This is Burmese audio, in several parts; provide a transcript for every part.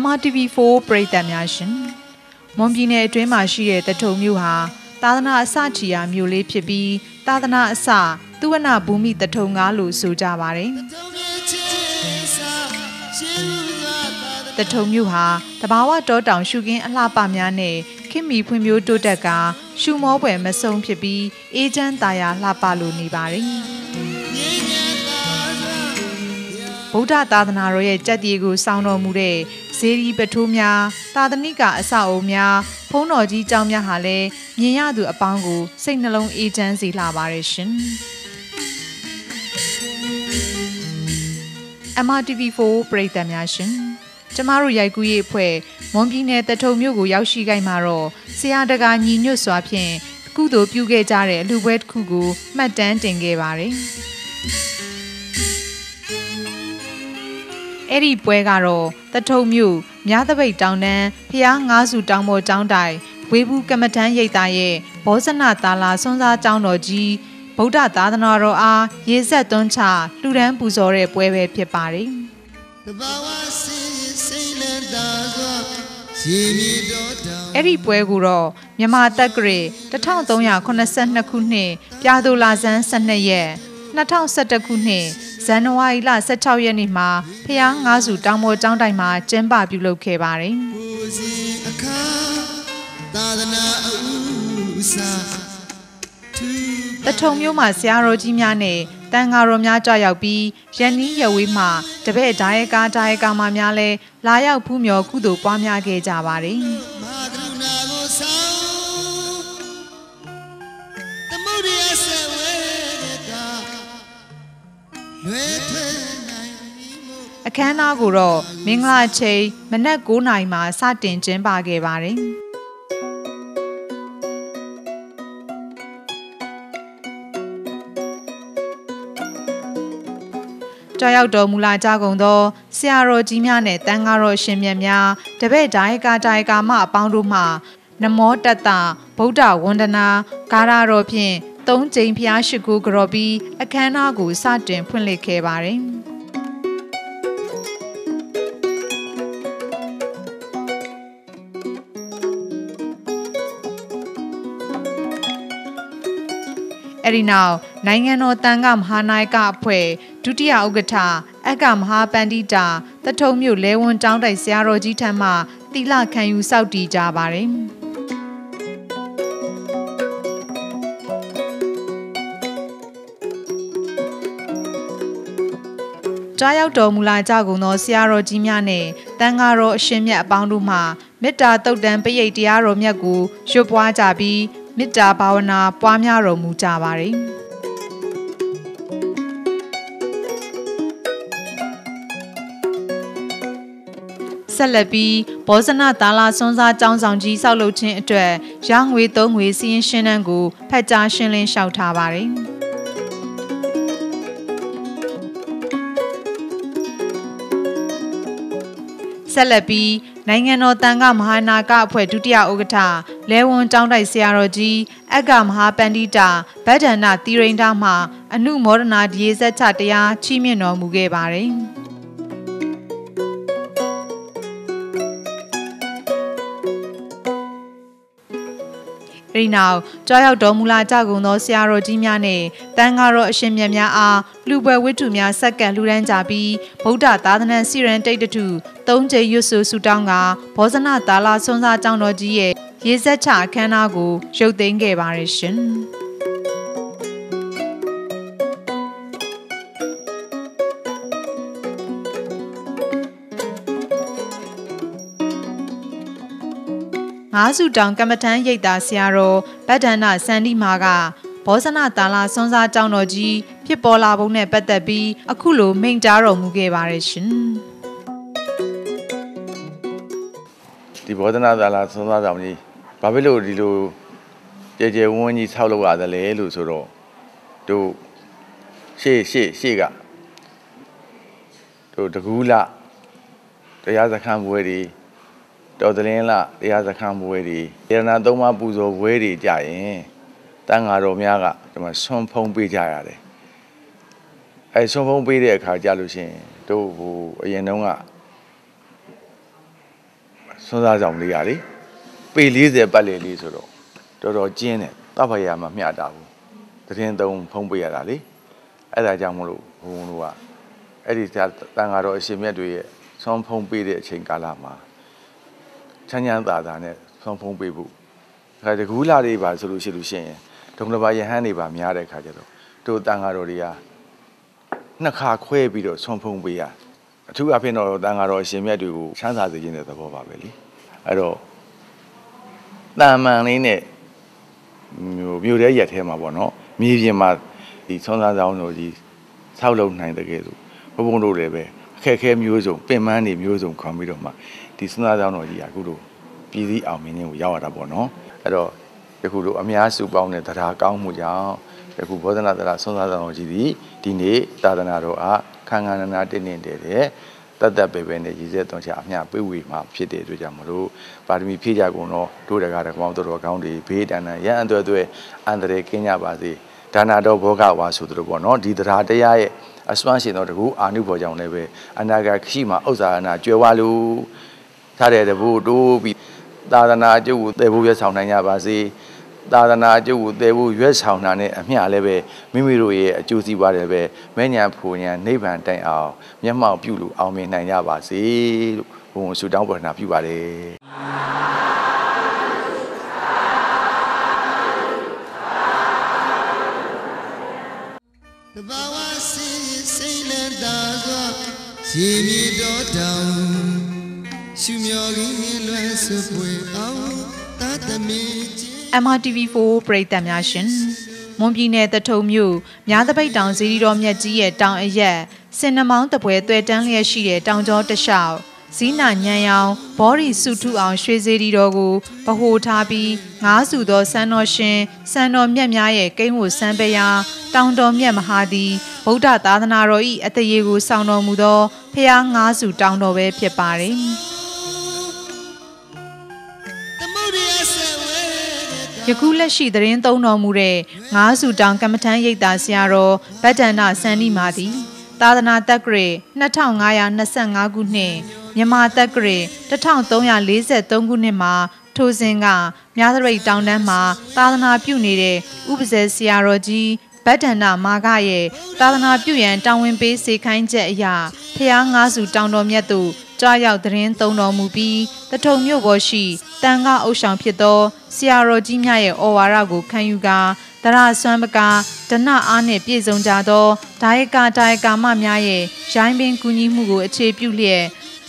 MRTV4 ပရိသတ်များရှင်မွန်ပြည်နယ်အတွင်းမှာရှိတဲ့တထုံမြို့ဟာသာသနာအစချီယာမြို့လေးဖြစ်ပြီးသာသနာအစသုဝနာဘူမိတထုံကားလို့ဆိုကြပါတယ်တထုံမြို့ဟာတဘာဝတောတောင်ရှုခင်းအလှပများနဲ့ခင်မီဖွံ့ဖြိုးတိုးတက်ကရှုမောပွဲမဆုံးဖြစ်ပြီးအေးချမ်းသာယာလှပလို့နေပါတယ်ဗုဒ္ဓသာသနာတော်ရဲ့ကြက်တီကိုစောင့်တော်မူတဲ့ဇေဒီပထိုးများသာသနိကအဆောက်အုံများဖုံးတော်ကြီးကျောင်းများဟာလည်းမြင်ရသူအပေါင်းကိုစိတ်နှလုံးအေးချမ်းစေလှပါတယ်ရှင် MRTV4 ပရိသတ်များရှင်ကျမတို့ရိုက်ကူးရေးအဖွဲ့မွန်ပြည်နယ်တထုံမြို့ကိုရောက်ရှိခိုင်းမှာတော့ဆရာတကာညီညွတ်စွာဖြင့်ကုသိုလ်ပြုခဲ့ကြတဲ့အလှူပွဲတစ်ခုကိုမှတ်တမ်းတင်ခဲ့ပါတယ်အဲ့ဒီပွဲကတော့တထုံမြို့မြသပိတ်တောင်တန်းဖျားငါးစုတောင်ပေါ်ကျောင်းတိုင်ဝေဘူးကမ္မထမ်းရိပ်သားရဲ့ဘောဇနသာလာဆွမ်းစားကျောင်းတော်ကြီးဗုဒ္ဓသာသနာတော်အားရေဆက်သွန်းချလှူဒန်းပူဇော်တဲ့ပွဲပဲဖြစ်ပါတယ်အဲ့ဒီပွဲကိုတော့မြန်မာတက္ကရာ1382ခုနှစ်ပြာသိုလာဇန်12ရက်2011ခုနှစ်ဇန်နဝါရီလ16ရက်နေ့မှာဖျားငါးစုတောင်ပေါ်ကျောင်းတိုင်မှာကျင်းပပြုလုပ်ခဲ့ပါတယ်တထုံမြို့မှာဆရာတော်ကြီးများနဲ့တန်ဃာတော်များကြွရောက်ပြီးရန်နီးရဝေးမှတပည့်ဒါယကာမများလည်းလာရောက်ဖူးမြော်ကုသိုလ်ပွားများခဲ့ကြပါတယ်အခမ်းအနားကိုတော့မင်္ဂလာချိန်မနက်9:00 နာရီမှာစတင်ကျင်းပခဲ့ပါတယ်ကြောက်ရောက်တော်မူလာကြကုန်သောဆရာတော်ကြီးများနဲ့တန်ဃာတော်ရှင်မြတ်များတပည့်ဒါယကာမအပေါင်းတို့မှနမောတတ္တဗုဒ္ဓဝန္ဒနာဂါရတော်ဖြင့်3 ကြိမ်ဖျားရှိခိုးကြော်ပြီးအခမ်းအနားကိုစတင်ဖွင့်လှစ်ခဲ့ပါတယ်အဲ့ဒီနောက်နိုင်ငံတော်တန်ခါမဟာနာယကအဖွဲ့ဒုတိယဥက္ကဋ္ဌအက္ခမဟာပန္တိတာတထုံမြို့လဲဝန်ကျောင်းတိုင်ဆရာတော်ကြီးထံမှသီလခံယူစောင့်တည်ကြပါတယ်ကြားရောက်တော်မူလာကြကုန်သောဆရာတော်ကြီးများနဲ့တန်ဃာတော်အရှင်မြတ်အပေါင်းတို့မှမေတ္တာတုတ်တန်ပရိတ်တရားတော်မြတ်ကိုရွတ်ပွားကြပြီးမေတ္တာဘာဝနာပွားများတော်မူကြပါတယ်ဆက်လက်ပြီးဘောဇနသာလာဆွမ်းစားကျောင်းဆောင်ကြီးဆောက်လုပ်ခြင်းအတွက်ရငွေ3ငွေစီးရင်ရှင်းတန်းကိုဖတ်ကြားရှင်းလင်းလျှောက်ထားပါတယ်ဆက်လက်ပြီးနိုင်ငံတော်တန်ခါမဟာနာယကအဖွဲ့ဒုတိယဥက္ကဋ္ဌလဲဝန်ကျောင်းတိုင်ဆရာတော်ကြီးအက္ခမဟာပန္တိတာဗဒ္ဒနာသီရိန္ဒမှအနုမောဒနာဒီရေဆက်ချတရားချီးမြှင့်တော်မူခဲ့ပါတယ်အဲဒီနောက်ကြွားရောက်တော်မူလာကြကုန်သောဆရာတော်ကြီးများနဲ့တန်ဃာတော်အရှင်မြတ်များအားလူပွဲဝတ္ထုများဆက်ကပ်လှူဒန်းကြပြီးဗုဒ္ဓသာသနာစီရန်တိတ်တထု3 ကြိမ်ရွတ်ဆိုဆုတောင်းကဘောဇနသာလာဆွမ်းစားကျောင်းတော်ကြီးရဲ့ရေဆက်ချအခမ်းအနားကိုရုပ်သိမ်းခဲ့ပါရရှင်ငါးစုတောင်ကမ္မထမ်းရိပ်သာဆရာတော်ဗဒ္ဒနာစန္ဒီမာကဘောဇနသာလာဆွမ်းစားကျောင်းတော်ကြီးဖြစ်ပေါ်လာပုံနဲ့ပတ်သက်ပြီးအခုလိုမိန့်ကြားတော်မူခဲ့ပါရရှင်ဒီဘောဇနသာလာဆွမ်းစားကျောင်းကြီးဘာဖြစ်လို့ဒီလိုကြဲကြဲဝန်းကြီးဆောက်လုပ်ရတယ်လဲလို့ဆိုတော့တို့ရှေ့ကတို့တကူးလတရားစခန်းပွဲတွေတော်သလင်းလတရားစခန်းပွဲတွေရဏသုံးပါးပူဇော်ပွဲတွေကြရင်တန်ဃာတော်များကဒီမှာဆွမ်းဖုံးပေးကြရတယ် ဆွန်ဖုံးပေးတဲ့အခါကြလို့ရှိရင်တို့ဟိုအရင်တုန်းကစွန်းစားဆောင်လေးရလေပေ40ပတ်လေလေးဆိုတော့တော်တော်ကျင်းတယ်တပ်ဖရာမှာမျှတာဘူးသတင်းသုံးဖုံးပေးရတာလေအဲ့ဒါကြောင့်မလို့ဘုံတို့ကအဲ့ဒီတန်ဃာတော်အရှင်မြတ်တွေရဲ့ဆွန်ဖုံးပေးတဲ့အချိန်ကာလမှာချမ်းချမ်းသာသာနဲ့ဆွန်ဖုံးပေးဖို့ဒါတကူလာတွေပါဆိုလို့ရှိရင်ဒုံတဘာယဟန်တွေပါများတဲ့ခါကျတော့တို့တန်ဃာတော်တွေကနှစ်ခါခွဲပြီးတော့ဆွန်ဖုံးပေးရအထူးအဖြစ်တော့တန်ဃာတော်အရှင်မြတ်တွေကိုချမ်းသာစေခြင်းတဲ့သဘောပါပဲလေအဲ့တော့တာမန်လေးနဲ့မြို့ထဲရက်ထဲမှာပေါ့နော်မြေပြင်မှာဒီဆွမ်းစားဆောင်တို့ကြီးဆောက်လုပ်နိုင်တဲ့ကဲဆိုဘုံတို့လည်းပဲအခက်အခဲမျိုးစုံပင်ပန်းတွေမျိုးစုံခွန်ပြီးတော့မှဒီဆွမ်းစားဆောင်တို့ကြီးအခုလိုပြည်စည်းအောင်မင်းကိုရောက်ရတာပေါ့နော်အဲ့တော့ယခုလိုအများစုပေါင်းတဲ့တရားကောင်းမှုကြောင့်ယခုဘောဓနာတရားဆွမ်းစားဆောင်ကြီးဒီနေ့သာသနာတော်အားခန်းခန်းနာနာတင်းတင်းတဲ့တတ်ပဲနဲ့ရည်စက်သွန်ချအမျှပေးဝေမှာဖြစ်တဲ့အတွက်ကြောင့်မလို့ပါရမီဖြည့်ကြကုန်တော့တို့တကားတကောင်တော်ကောင်းတွေဘေးတန်တန်ရန်အသွဲအန္တရာယ်ကင်းကြပါစေဒါနာတော်ဘောဂဝါဆိုတို့ပေါ့နော်ဒီတရားတရားရဲ့အစွမ်းရှင်တော်တကူအာနုဘောကြောင့်လည်းပဲအနာဂတ်ခရှိမှာဥစ္စာနာကျွယ်ဝလို့ထားတဲ့တဘူတိုးပြီးသာသနာအကျိုးကိုတည်ဖို့ရွက်ဆောင်နိုင်ကြပါစေသာသနာအကျိုးကိုတည်ဖို့ရွက်ဆောင်တာနဲ့အမျှလည်းပဲမိမိတို့ရဲ့အကျိုးစီးပွားတွေပဲမဲညာဖူညာနိဗ္ဗာန်တိုင်အောင်မျက်မှောက်ပြုလို့အောင်မြင်နိုင်ကြပါစေလို့ဘုံဆုတောင်းပန်နာပြုပါတယ်တဘာဝစိတ်လက်သာသောရေမြေတော်တောင်ရှုမြော်ကြီးလွယ်စွပွေအောင်တသမီ MRTV4 ပရိသတ်များရှင်မွန်ပြည်နယ်တထုံမြို့မြားတပိတ်တောင်ဇီရီတော်မြတ်ကြီးရဲ့တောင်အရက်စင်နှမောင်းတပွဲတွေ့တန်းလျက်ရှိတဲ့တောင်ကျောတလျှောက်ဇီးနာညံရောင်ဘောရီစုထုအောင်ရွှေစေတီတော်ကိုဗဟိုထားပြီးငါးစုသောစံတော်ရှင်စံတော်မြတ်များရဲ့ကိန်းဝတ်စံပရာတောင်တော်မြတ်မဟာသည်ဗုဒ္ဓသာသနာတော်၏အတရေကိုဆောင်တော်မူသောဖျားငါးစုတောင်တော်ပဲဖြစ်ပါတယ်ယခုလက်ရှိသတင်းသုံးတော်မူတဲ့ငါးစုတောင်ကမ္မထမ်းရိပ်သာဆရာတော်ဗတ္တန္တစန္ဒီမာသည်သာသနာတက္ကရေ2525ခုနှစ်မြန်မာတက္ကရေ1343ခုနှစ်မှာထိုစဉ်ကမြားသရိတ်တောင်တန်းမှာသာသနာပြုနေတဲ့ဥပဇေဆရာတော်ကြီးဗတ္တန္တမာဂရဲ့သာသနာပြုရန်တာဝန်ပေးစေခိုင်းချက်အရာဖျားငါးစုတောင်တော်မြတ်သို့ကြားရောက်သတင်းသုံးတော်မူပြီးတထုံမြို့ပေါ်ရှိတန်ခါအုပ်ဆောင်ဖြစ်သောဆရာတော်ကြီးများရဲ့ဩဝါဒကိုခံယူကာတရဆွမ်းပကာဒနအားနှင့်ပြည့်စုံကြသောဒါယကာမများရဲ့ရိုင်းပင်ကူညီမှုကိုအခြေပြုလျက်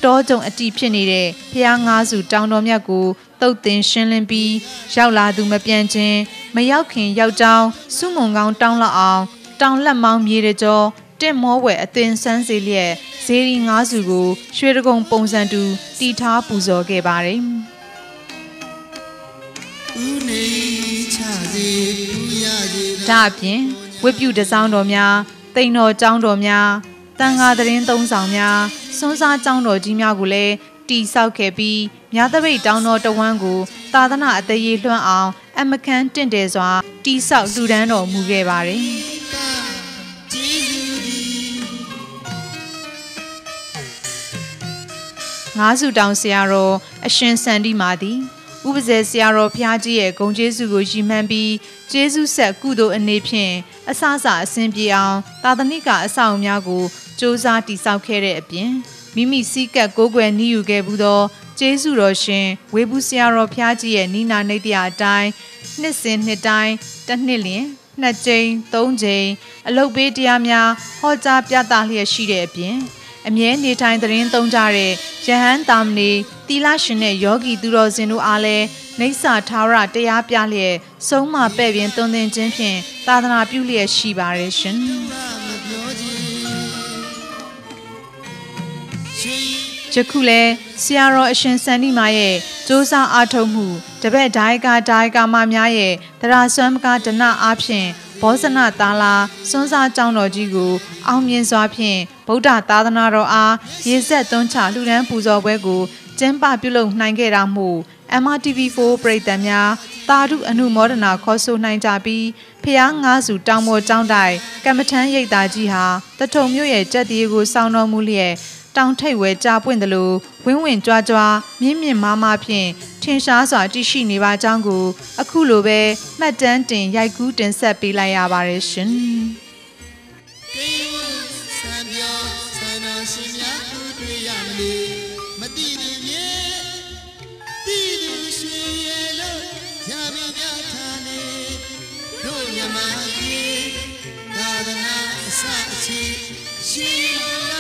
တောကြုံအတိဖြစ်နေတဲ့ဖျားငါးစုတောင်တော်မြတ်ကိုတုတ်တင်ရှင်းလင်းပြီးရောက်လာသူမပြန်ခြင်းမရောက်ခင်ရောက်ကြောင်းစုမုံကောင်းတောင်းလောက်အောင်တောင်လက်မောင်းမြေတကြောတင့်မောဝဲအသွင်ဆန်းစေလျက်ဇေရီငါးစုကိုရွှေတကုံပုံစံတူတီထားပူဇော်ခဲ့ပါတယ်။ဒါအပြင်ဝိပုတစောင်းတော်များတိန်တော်ကျောင်းတော်များတန်ဃာသတင်းသုံးဆောင်များစွန်းစားကျောင်းတော်ကြီးများကိုလည်းတီဆောက်ခဲ့ပြီးမြားတပိတ်တောင်းတော်တဝန်းကိုသာသနာအသေးလွှမ်းအောင်အမခန်းတင့်တယ်စွာတီဆောက်လူဒန်းတော်မူခဲ့ပါတယ်။ငါးစုတောင်ဆရာတော်အရှင်စန္ဒီမာသည်ဥပဇေဆရာတော်ဖျားကြီးရဲ့ဂုဏ်ကျေးဇူးကိုရည်မှန်းပြီးကျေးဇူးဆက်ကုသိုလ်အနေဖြင့်အစအဆင်ပြေအောင်သာသနိကအဆောက်အဦများကိုစ조사တည်ဆောက်ခဲ့တဲ့အပြင်မိမိစည်းကပ်ကိုးကွယ်နှီးယူခဲ့မှုသောကျေးဇူးတော်ရှင်ဝေဘူးဆရာတော်ဖျားကြီးရဲ့နိနာနိတ္တရာအတိုင်းနှစ်စဉ်နှစ်တိုင်းတစ်နှစ်လျင်2ကြိမ်3ကြိမ်အလုတ်ပေးတရားများဟောကြားပြသလျက်ရှိတဲ့အပြင်အမြဲနေထိုင်သတင်းသုံးကြတဲ့ယဟန်တာမဏေသီလရှင်နဲ့ယောဂီသူတော်စင်တို့အားလည်းနေဆာထာဝရတရားပြလျက်ဆုံးမပဲ့ပြင်သွန်သင်ခြင်းဖြင့်သာသနာပြုလျက်ရှိပါရဲ့ရှင်ယခုလဲဆရာတော်အရှင်စန္ဒီမာရဲ့စ조사အားထုတ်မှုတပည့်ဒါယကာမများရဲ့သရဆွမ်းမကဒနအားဖြင့်ဘောဇနသာလာစွန်းစားကျောင်းတော်ကြီးကိုအောင်မြင်စွာဖြင့်ဗုဒ္ဓသာသနာတော်အားရေဆက်သွန်းချလှူဒန်းပူဇော်ပွဲကိုကျင်းပပြုလုပ်နိုင်ခဲ့တာမို့ MRTV4 ပရိသတ်များသာဓုအနုမောဒနာခေါ်ဆိုနိုင်ကြပြီး ဖျားငါးစုတောင်ပေါ်ကျောင်းတိုင်ကမ္မထမ်းရိပ်သာကြီးဟာတထုံမြို့ရဲ့ကြက်တီးကိုစောင်းတော်မူလျက်တောင်ထိပ်ဝဲကြားပွင့်တယ်လို့ဝင်းဝင်းကြွားကြွားမြင့်မြင့်မားမားဖြင့်ထင်ရှားစွာတည်ရှိနေပါကြောင်းကိုအခုလိုပဲမှတ်တမ်းတင်ရိုက်ကူးတင်ဆက်ပေးလိုက်ရပါတယ်ရှင်။ သာသနာအစအချီရှိ